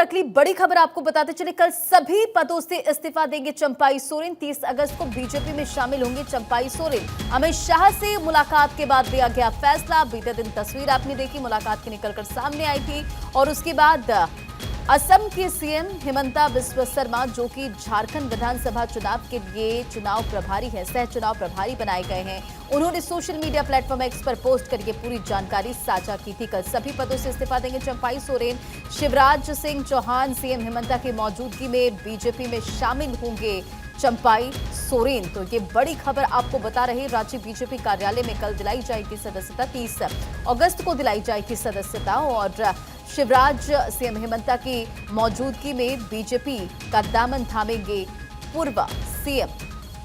अगली बड़ी खबर आपको बताते चले, कल सभी पदों से इस्तीफा देंगे चंपाई सोरेन। 30 अगस्त को बीजेपी में शामिल होंगे चंपाई सोरेन। अमित शाह से मुलाकात के बाद दिया गया फैसला। बीते दिन तस्वीर आपने देखी, मुलाकात की निकलकर सामने आई थी और उसके बाद असम के सीएम हिमंता बिस्वा शर्मा, जो कि झारखंड विधानसभा चुनाव के लिए चुनाव प्रभारी है, सह चुनाव प्रभारी बनाए गए हैं, उन्होंने सोशल मीडिया प्लेटफॉर्म एक्स पर पोस्ट करके पूरी जानकारी साझा की थी। कल सभी पदों से इस्तीफा देंगे चंपाई सोरेन। शिवराज सिंह चौहान सीएम हिमंता की मौजूदगी में बीजेपी में शामिल होंगे चंपाई सोरेन। तो ये बड़ी खबर आपको बता रहे, रांची बीजेपी कार्यालय में कल दिलाई जाएगी सदस्यता। 30 अगस्त को दिलाई जाएगी सदस्यता और शिवराज सीएम हिमंता की मौजूदगी में बीजेपी का दामन थामेंगे पूर्व सीएम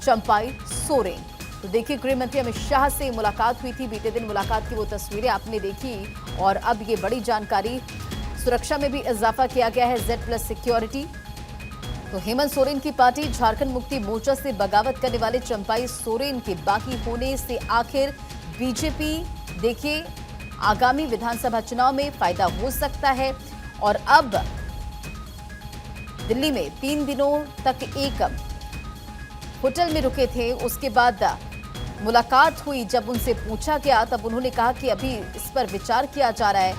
चंपाई सोरेन। तो देखिए, गृह मंत्री अमित शाह से मुलाकात हुई थी, बीते दिन मुलाकात की वो तस्वीरें आपने देखी और अब ये बड़ी जानकारी। सुरक्षा में भी इजाफा किया गया है, Z+ सिक्योरिटी। तो हेमंत सोरेन की पार्टी झारखंड मुक्ति मोर्चा से बगावत करने वाले चंपाई सोरेन के बागी होने से आखिर बीजेपी, देखिए, आगामी विधानसभा चुनाव में फायदा हो सकता है। और अब दिल्ली में 3 दिनों तक एक होटल में रुके थे, उसके बाद मुलाकात हुई। जब उनसे पूछा गया तब उन्होंने कहा कि अभी इस पर विचार किया जा रहा है।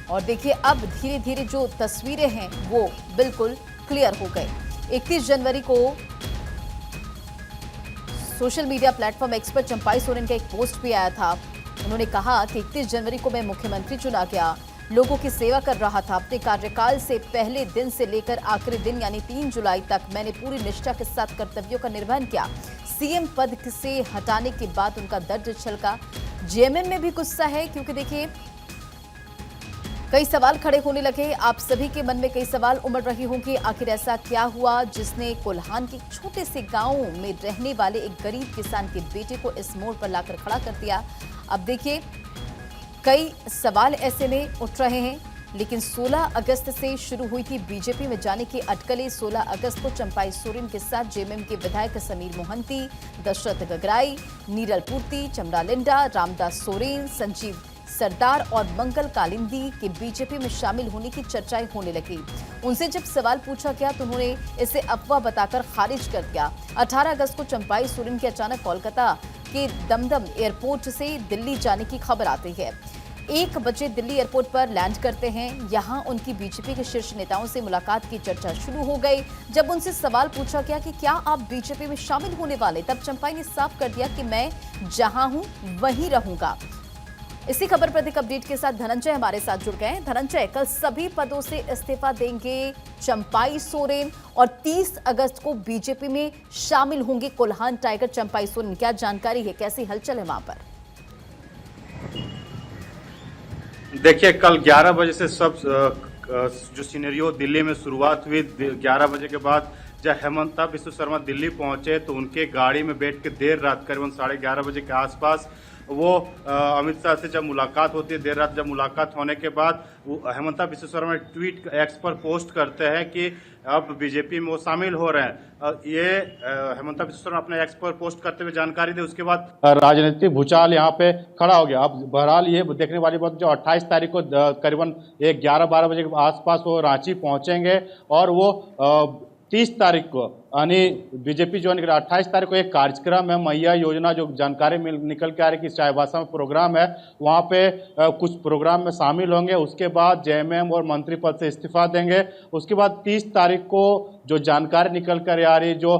और देखिए, अब धीरे धीरे जो तस्वीरें हैं वो बिल्कुल क्लियर हो गए। 31 जनवरी को सोशल मीडिया प्लेटफॉर्म एक्स पर चंपाई सोरेन का एक पोस्ट भी आया था। उन्होंने कहा कि 31 जनवरी को मैं मुख्यमंत्री चुना गया, लोगों की सेवा कर रहा था। अपने कार्यकाल से पहले दिन से लेकर आखिरी दिन यानी 3 जुलाई तक मैंने पूरी निष्ठा के साथ कर्तव्यों का निर्वहन किया। सीएम पद से हटाने के बाद उनका दर्द छलका। जेएमएम में भी गुस्सा है, क्योंकि देखिए, कई सवाल खड़े होने लगे। आप सभी के मन में कई सवाल उमड़ रहे होंगे, आखिर ऐसा क्या हुआ जिसने कोल्हान के छोटे से गांव में रहने वाले एक गरीब किसान के बेटे को इस मोड़ पर लाकर खड़ा कर दिया। अब देखिए, कई सवाल ऐसे में उठ रहे हैं। लेकिन 16 अगस्त से शुरू हुई थी बीजेपी में जाने की अटकलें। 16 अगस्त को चंपाई सोरेन के साथ जेएमएम के विधायक समीर मोहंती, दशरथ गगराई, नीरल पूर्ति, चमरा लिंडा, रामदास सोरेन, संजीव सरदार और मंगल कालिंदी के बीजेपी में शामिल होने की चर्चाएं होने लगी। उनसे जब सवाल पूछा गया तो उन्होंने इसे अफवाह बताकर खारिज कर दिया। 18 अगस्त को चंपाई सोरेन की अचानक कोलकाता के दमदम एयरपोर्ट से दिल्ली जाने की खबर आती है। 1 बजे दिल्ली एयरपोर्ट पर लैंड करते हैं। यहां उनकी बीजेपी के शीर्ष नेताओं से मुलाकात की चर्चा शुरू हो गई। जब उनसे सवाल पूछा गया कि क्या आप बीजेपी में शामिल होने वाले, तब चंपाई ने साफ कर दिया कि मैं जहां हूं वहीं रहूंगा। इसी खबर पर अधिक अपडेट के साथ धनंजय हमारे साथ जुड़ गए हैं। धनंजय, कल सभी पदों से इस्तीफा देंगे चंपाई सोरेन और 30 अगस्त को बीजेपी में शामिल होंगे कोल्हान टाइगर चंपाई सोरेन, क्या जानकारी है, कैसी हलचल है वहां पर? देखिए, कल 11 बजे से सब जो सिनेरियो दिल्ली में शुरुआत हुई। 11 बजे के बाद जब हेमंता बिस्वा शर्मा दिल्ली पहुंचे तो उनके गाड़ी में बैठ के देर रात करीबन 11:30 बजे के आसपास वो अमित शाह से जब मुलाकात होती है, देर रात जब मुलाकात होने के बाद हेमंता बिस्वा शर्मा ट्वीट एक्स पर पोस्ट करते हैं कि अब बीजेपी में वो शामिल हो रहे हैं। ये हेमंता बिस्वा शर्मा अपने एक्स पर पोस्ट करते हुए जानकारी दी। उसके बाद राजनीतिक भूचाल यहाँ पे खड़ा हो गया। अब बहरहाल ये देखने वाली बात, जो 28 तारीख को करीबन 11-12 बजे के आसपास वो रांची पहुंचेंगे और वो 30 तारीख को यानी बीजेपी ज्वाइन कर 28 तारीख को एक कार्यक्रम है, मैया योजना, जो जानकारी निकल के आ रही है कि चाईबासा में प्रोग्राम है, वहाँ पे कुछ प्रोग्राम में शामिल होंगे। उसके बाद जेएमएम और मंत्री पद से इस्तीफा देंगे। उसके बाद 30 तारीख को जो जानकारी निकल कर आ रही है, जो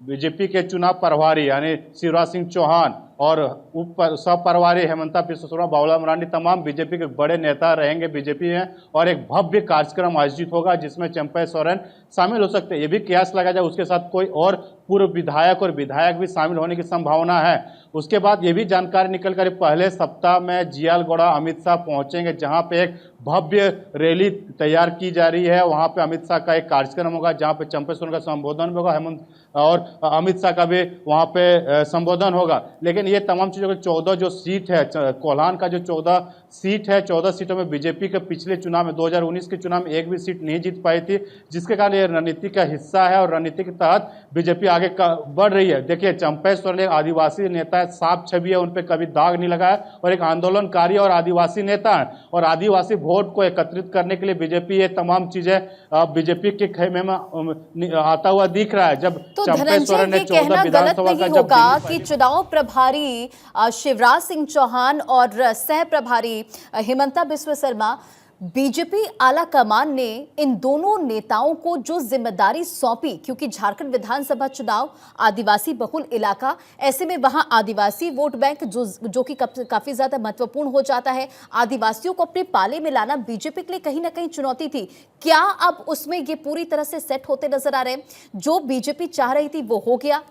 बीजेपी के चुनाव प्रभारी यानी शिवराज सिंह चौहान और उप सब प्रभारी हेमंता बिस्वा शर्मा, बाबूलाल मरांडी, तमाम बीजेपी के बड़े नेता रहेंगे बीजेपी में और एक भव्य कार्यक्रम आयोजित होगा जिसमें चंपाई सोरेन शामिल हो सकते हैं। ये भी कयास लगा जाए उसके साथ कोई और पूर्व विधायक और विधायक भी शामिल होने की संभावना है। उसके बाद ये भी जानकारी निकल कर पहले सप्ताह में जियालगौड़ा अमित शाह पहुंचेंगे, जहां पे एक भव्य रैली तैयार की जा रही है। वहां पे अमित शाह का एक कार्यक्रम होगा जहां पे चंपाई सोरेन का संबोधन होगा, हेमंत और अमित शाह का भी वहां पे संबोधन होगा। लेकिन ये तमाम चीजों की 14 जो सीट है, कोल्हान का जो 14 सीट है, 14 सीटों में बीजेपी के पिछले चुनाव में 2019 के चुनाव में एक भी सीट नहीं जीत पाई थी, जिसके कारण ये रणनीति का हिस्सा है और रणनीति के तहत बीजेपी आगे बढ़ रही है। देखिए, चंपा सोरेन एक आदिवासी नेता है, साफ छवि है, उन पर कभी दाग नहीं लगा है और एक आंदोलनकारी और आदिवासी नेता है और आदिवासी वोट को एकत्रित करने के लिए बीजेपी ये तमाम चीजें बीजेपी के खेमे में आता हुआ दिख रहा है। जब तो चंपा सोरेन ने 14 विधानसभा का होगा कि चुनाव प्रभारी शिवराज सिंह चौहान और सह प्रभारी हेमंता बिस्वा शर्मा, बीजेपी आला कमान ने इन दोनों नेताओं को जो जिम्मेदारी सौंपी, क्योंकि झारखंड विधानसभा चुनाव आदिवासी बहुल इलाका, ऐसे में वहां आदिवासी वोट बैंक जो कि काफी ज्यादा महत्वपूर्ण हो जाता है, आदिवासियों को अपने पाले में लाना बीजेपी के लिए कहीं ना कहीं चुनौती थी। क्या अब उसमें ये पूरी तरह से सेट होते नजर आ रहे हैं? जो बीजेपी चाह रही थी वो हो गया?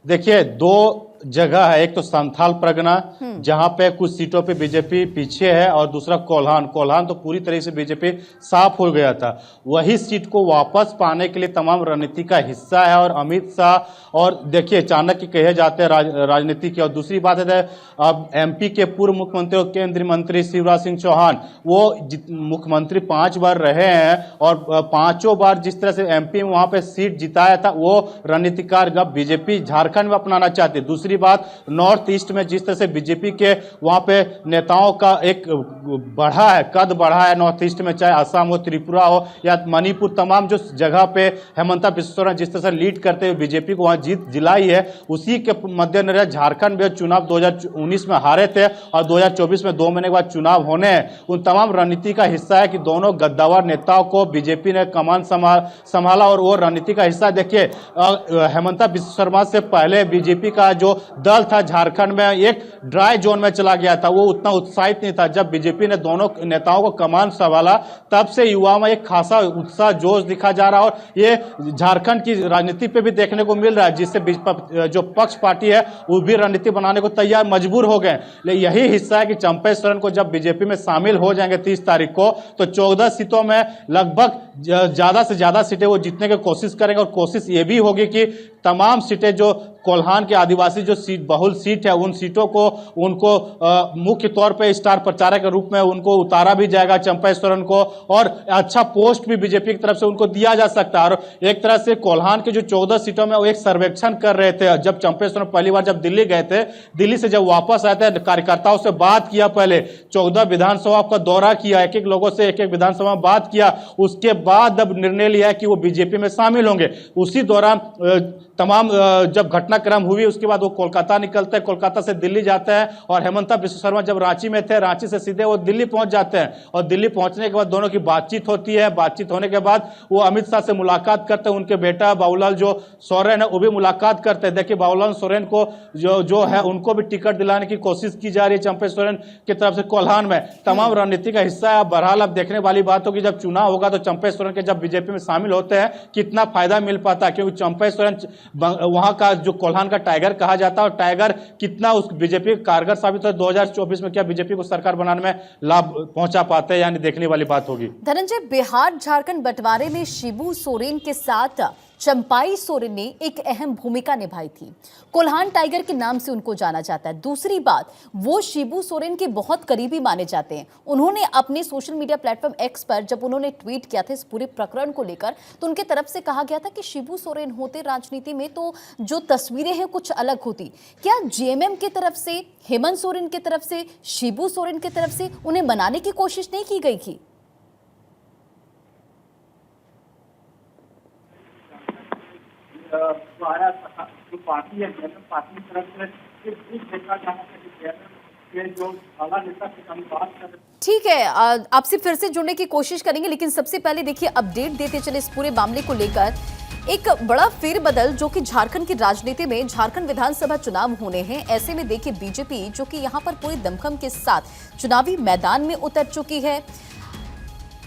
देखिए, दो जगह है, एक तो संथाल परगना जहां पे कुछ सीटों पे बीजेपी पीछे है और दूसरा कोल्हान तो पूरी तरह से बीजेपी साफ हो गया था। वही सीट को वापस पाने के लिए तमाम रणनीति का हिस्सा है और अमित शाह और देखिए चाणक्य कहे जाते हैं राजनीति के। और दूसरी बात है, अब एमपी के पूर्व मुख्यमंत्री और केंद्रीय मंत्री शिवराज सिंह चौहान, वो मुख्यमंत्री 5 बार रहे हैं और 5 बार जिस तरह से एमपी में वहां पे सीट जिताया था, वो रणनीतिकार जब बीजेपी झारखंड में अपनाना चाहती है। दूसरी बात, नॉर्थ ईस्ट में जिस तरह से बीजेपी के वहां पे नेताओं का एक कद बढ़ा है नॉर्थ ईस्ट में, चाहे असम हो, त्रिपुरा हो या मणिपुर, तमाम जो जगह पे हेमंता बिस्वा शर्मा जिस तरह से लीड करते हुए बीजेपी को वहां जीत दिलाई है, उसी के मद्देनजर झारखंड में चुनाव 2019 में हारे थे और 2024 में 2 महीने के बाद चुनाव होने हैं। उन तमाम रणनीति का हिस्सा है कि दोनों गद्दावर नेताओं को बीजेपी ने कमान संभाला और वो रणनीति का हिस्सा। देखिए, हेमंता बिस्वा शर्मा से पहले बीजेपी का जो दल था झारखंड में एक ड्राई जोन में चला गया था, वो उतना उत्साहित नहीं था। जब बीजेपी ने दोनों नेताओं को कमान संभाला, तब से युवाओं में एक खासा उत्साह जोश दिखा जा रहा है और ये झारखंड की राजनीति पे भी देखने को मिल रहा है, जिससे जो पक्ष पार्टी है वो भी रणनीति बनाने को तैयार मजबूर हो गए। लेकिन यही हिस्सा है कि चंपा सोरेन को जब बीजेपी में शामिल हो जाएंगे 30 तारीख को, तो 14 सीटों में लगभग ज्यादा से ज्यादा सीटें वो जीतने की कोशिश करेंगे और कोशिश ये भी होगी कि तमाम सीटें जो कोल्हान के आदिवासी जो सीट बहुल सीट है, उन सीटों को उनको मुख्य तौर पे स्टार प्रचारक के रूप में उनको उतारा भी जाएगा चंपा सोरेन को, और अच्छा पोस्ट भी बीजेपी की तरफ से उनको दिया जा सकता है। और एक तरह से कोल्हान के जो 14 सीटों में वो एक सर्वेक्षण कर रहे थे। जब चंपा सोरेन पहली बार जब दिल्ली गए थे, दिल्ली से जब वापस आए थे, कार्यकर्ताओं से बात किया, पहले 14 विधानसभा का दौरा किया, एक एक लोगों से एक एक विधानसभा में बात किया, उसके बाद अब निर्णय लिया कि वो बीजेपी में शामिल होंगे। उसी दौरान तमाम जब घटनाक्रम हुई, उसके बाद वो कोलकाता निकलते हैं, कोलकाता से दिल्ली जाते हैं और हेमंता बिस्वा शर्मा जब रांची में थे, रांची से सीधे वो दिल्ली पहुंच जाते हैं और दिल्ली पहुंचने के बाद दोनों की बातचीत होती है। बातचीत होने के बाद वो अमित शाह से मुलाकात करते हैं, उनके बेटा बाबूलाल जो सोरेन है वो भी मुलाकात करते हैं। देखिए, बाबूलाल सोरेन को जो है उनको भी टिकट दिलाने की कोशिश की जा रही है चंपा सोरेन की तरफ से कोल्हान में। तमाम रणनीति का हिस्सा है। बहरहाल अब देखने वाली बात होगी जब चुनाव होगा तो चंपा सोरेन के जब बीजेपी में शामिल होते हैं कितना फायदा मिल पाता है, क्योंकि चंपा सोरेन वहां का जो कोल्हान का टाइगर कहा जाता है और टाइगर कितना उस बीजेपी कारगर साबित हो। 2024 में क्या बीजेपी को सरकार बनाने में लाभ पहुंचा पाते हैं, यानी देखने वाली बात होगी। धनंजय, बिहार झारखंड बंटवारे में शिबू सोरेन के साथ चंपाई सोरेन ने एक अहम भूमिका निभाई थी। कोल्हान टाइगर के नाम से उनको जाना जाता है। दूसरी बात, वो शिबू सोरेन के बहुत करीबी माने जाते हैं। उन्होंने अपने सोशल मीडिया प्लेटफॉर्म एक्स पर जब उन्होंने ट्वीट किया था इस पूरे प्रकरण को लेकर, तो उनके तरफ से कहा गया था कि शिबू सोरेन होते राजनीति में तो जो तस्वीरें हैं कुछ अलग होती। क्या जेएमएम की तरफ से, हेमंत सोरेन की तरफ से, शिबू सोरेन की तरफ से उन्हें मनाने की कोशिश नहीं की गई थी? जो आया था, जो पार्टी है पार्टी की तरफ से देखा जाना चाहिए जो आला नेता से हम बात कर रहे हैं। ठीक है, आपसे फिर से जुड़ने की कोशिश करेंगे, लेकिन सबसे पहले देखिए अपडेट देते चले इस पूरे मामले को लेकर। एक बड़ा फेरबदल जो कि झारखंड की राजनीति में, झारखंड विधानसभा चुनाव होने हैं, ऐसे में देखिए बीजेपी जो कि यहां पर पूरे दमखम के साथ चुनावी मैदान में उतर चुकी है।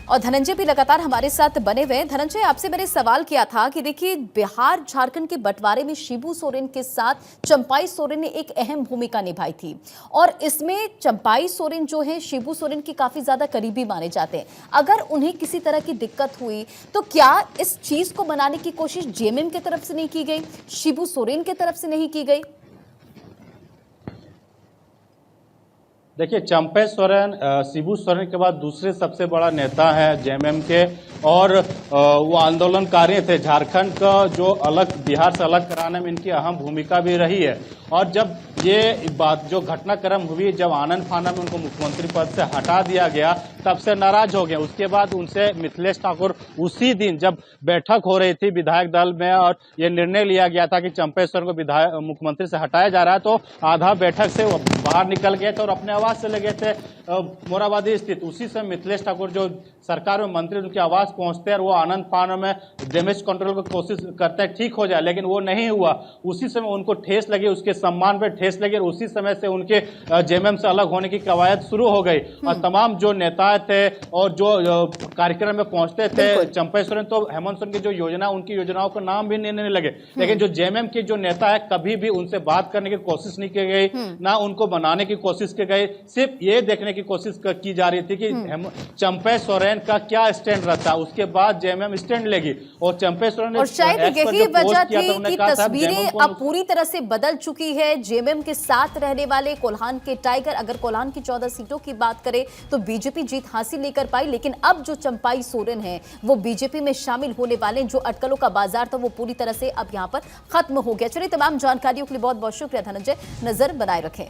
और धनंजय भी लगातार हमारे साथ बने हुए हैं। धनंजय, आपसे मैंने सवाल किया था कि देखिए बिहार झारखंड के बंटवारे में शिबू सोरेन के साथ चंपाई सोरेन ने एक अहम भूमिका निभाई थी, और इसमें चंपाई सोरेन जो है शिबू सोरेन की काफी ज्यादा करीबी माने जाते हैं। अगर उन्हें किसी तरह की दिक्कत हुई तो क्या इस चीज को बनाने की कोशिश जेएमएम की तरफ से नहीं की गई, शिबू सोरेन की तरफ से नहीं की गई? देखिए, चंपे सोरेन शिबू सोरेन के बाद दूसरे सबसे बड़ा नेता है जेएमएम के, और वो आंदोलनकारी थे। झारखंड का जो अलग, बिहार से अलग कराने में इनकी अहम भूमिका भी रही है। और जब ये बात जो घटनाक्रम हुई, जब आनंद फानन में उनको मुख्यमंत्री पद से हटा दिया गया, तब से नाराज हो गए। उसके बाद उनसे मिथिलेश ठाकुर, उसी दिन जब बैठक हो रही थी विधायक दल में और ये निर्णय लिया गया था कि चंपे सोरेन को मुख्यमंत्री से हटाया जा रहा है, तो आधा बैठक से वो बाहर निकल गए थे और अपने आवास चले गए थे मोराबादी स्थित। उसी समय मिथिलेश ठाकुर जो सरकार में मंत्री, उनकी आवाज पहुंचते हैं और वो आनंद फानन में डैमेज कंट्रोल की कोशिश करते हैं ठीक हो जाए, लेकिन वो नहीं हुआ। उसी समय उनको ठेस लगी, उसके सम्मान पे ठेस लगी, और उसी समय से उनके जेएमएम से अलग होने की कवायद शुरू हो गई। और तमाम जो नेता थे और जो कार्यक्रम में पहुंचते थे, चंपे सोरेन तो हेमंत सोरेन की जो योजना, उनकी योजनाओं का नाम भी नहीं लगे। लेकिन जो जेएमएम के जो नेता है, कभी भी उनसे बात करने की कोशिश नहीं की गई, ना उनको बनाने की कोशिश की गई। सिर्फ ये देखने की कोशिश की जा रही थी कि चंपे सोरेन का क्या स्टैंड रहता है, उसके बाद जेएमएम स्टैंड लेगी। और चंपे सोरेन ने, और शायद यही वजह थी कि तस्वीरें अब पूरी तरह से बदल चुकी है। जेएमएम के साथ रहने वाले कोल्हान के टाइगर, अगर कोल्हान की 14 सीटों की बात करें तो बीजेपी जीत हासिल नहीं कर पाई, लेकिन अब जो चंपाई सोरेन है वो बीजेपी में शामिल होने वाले, जो अटकलों का बाजार था वो पूरी तरह से अब यहां पर खत्म हो गया। चलिए, तमाम जानकारियों के लिए बहुत बहुत शुक्रिया धनंजय। नजर बनाए रखें।